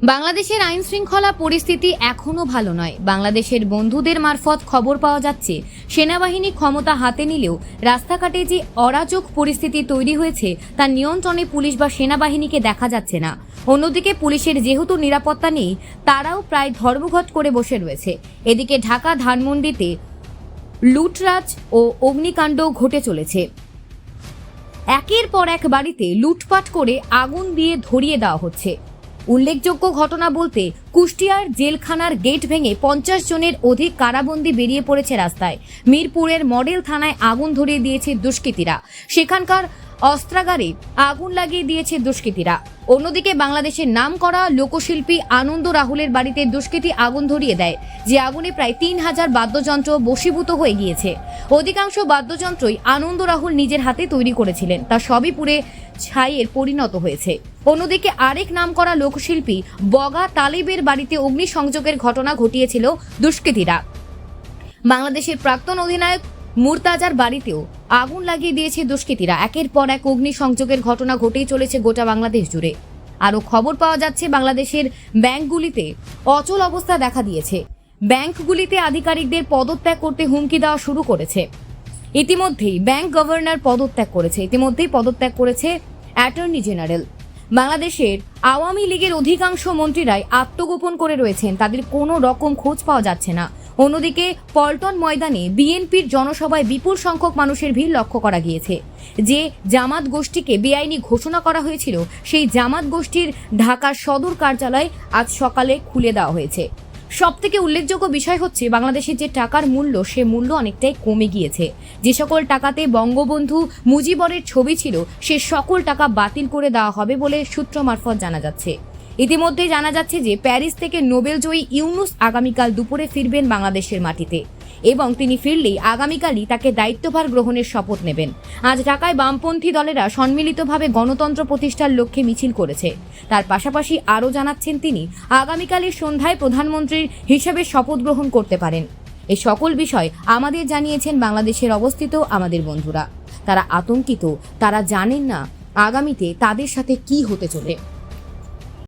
বাংলাদেশের আইন শৃঙ্খলা পরিস্থিতি এখনো ভালো নয়। বাংলাদেশের বন্ধুদের মারফত খবর পাওয়া যাচ্ছে, সেনাবাহিনী ক্ষমতা হাতে নিলেও রাস্তাঘাটে যে অরাজক পরিস্থিতি তৈরি হয়েছে তার নিয়ন্ত্রণে পুলিশ বা সেনাবাহিনীকে দেখা যাচ্ছে না। অন্যদিকে পুলিশের যেহেতু নিরাপত্তা নেই, তারাও প্রায় ধর্মঘট করে বসে রয়েছে। এদিকে ঢাকা ধানমন্ডিতে লুটরাজ ও অগ্নিকাণ্ড ঘটে চলেছে। একের পর এক বাড়িতে লুটপাট করে আগুন দিয়ে ধরিয়ে দেওয়া হচ্ছে। উল্লেখযোগ্য ঘটনা বলতে কুষ্টিয়ার জেলখানার গেট ভেঙে 50 জনের অধিক কারাবন্দী বেরিয়ে পড়েছে রাস্তায়। মিরপুরের মডেল থানায় আগুন ধরিয়ে দিয়েছে দুষ্কৃতীরা, সেখানকার অস্ত্রাগারে আগুন লাগিয়ে দিয়েছে দুষ্কৃতীরা। অন্যদিকে বাংলাদেশের নামকরা লোকশিল্পী আনন্দ রাহুলের বাড়িতে দুষ্কৃতী আগুন ধরিয়ে দেয়, যে আগুনে প্রায় 3000 বাদ্যযন্ত্র বশীভূত হয়ে গিয়েছে। অধিকাংশ বাদ্যযন্ত্রই আনন্দ রাহুল নিজের হাতে তৈরি করেছিলেন, তা সবই পুড়ে ছাইয়ের পরিণত হয়েছে। অন্যদিকে আরেক নামকরা লোকশিল্পী বগা তালেবের বাড়িতে অগ্নিসংযোগের ঘটনা ঘটিয়েছিল দুষ্কৃতীরা। বাংলাদেশের প্রাক্তন অধিনায়ক মুর্তাজার বাড়িতেও আগুন লাগিয়ে দিয়েছে দুষ্কৃতীরা। একের পর এক অগ্নিসংযোগের ঘটনা ঘটেই চলেছে গোটা বাংলাদেশ জুড়ে। আরও খবর পাওয়া যাচ্ছে, বাংলাদেশের ব্যাংকগুলিতে অচল অবস্থা দেখা দিয়েছে। ব্যাংকগুলিতে আধিকারিকদের পদত্যাগ করতে হুমকি দেওয়া শুরু করেছে। ইতিমধ্যেই ব্যাংক গভর্নর পদত্যাগ করেছে অ্যাটর্নি জেনারেল। বাংলাদেশের আওয়ামী লীগের অধিকাংশ মন্ত্রীরাই আত্মগোপন করে রয়েছেন, তাদের কোনো রকম খোঁজ পাওয়া যাচ্ছে না। অন্যদিকে পল্টন ময়দানে বিএনপির জনসভায় বিপুল সংখ্যক মানুষের ভিড় লক্ষ্য করা গিয়েছে। যে জামাত গোষ্ঠীকে বেআইনি ঘোষণা করা হয়েছিল, সেই জামাত গোষ্ঠীর ঢাকার সদর কার্যালয় আজ সকালে খুলে দেওয়া হয়েছে। সবথেকে উল্লেখযোগ্য বিষয় হচ্ছে, বাংলাদেশের যে টাকার মূল্য, সে মূল্য অনেকটাই কমে গিয়েছে। যে সকল টাকাতে বঙ্গবন্ধু মুজিবরের ছবি ছিল, সে সকল টাকা বাতিল করে দেওয়া হবে বলে সূত্র মারফত জানা যাচ্ছে। ইতিমধ্যে জানা যাচ্ছে যে প্যারিস থেকে নোবেলজয়ী ইউনুস আগামীকাল দুপুরে ফিরবেন বাংলাদেশের মাটিতে, এবং তিনি ফিরলেই আগামীকালই তাকে দায়িত্বভার গ্রহণের শপথ নেবেন। আজ ঢাকায় বামপন্থী দলেরা সম্মিলিতভাবে গণতন্ত্র প্রতিষ্ঠার লক্ষ্যে মিছিল করেছে। তার পাশাপাশি আরও জানাচ্ছেন, তিনি আগামীকালের সন্ধ্যায় প্রধানমন্ত্রীর হিসেবে শপথ গ্রহণ করতে পারেন। এই সকল বিষয় আমাদের জানিয়েছেন বাংলাদেশের অবস্থিত আমাদের বন্ধুরা। তারা আতঙ্কিত, তারা জানেন না আগামীতে তাদের সাথে কি হতে চলে।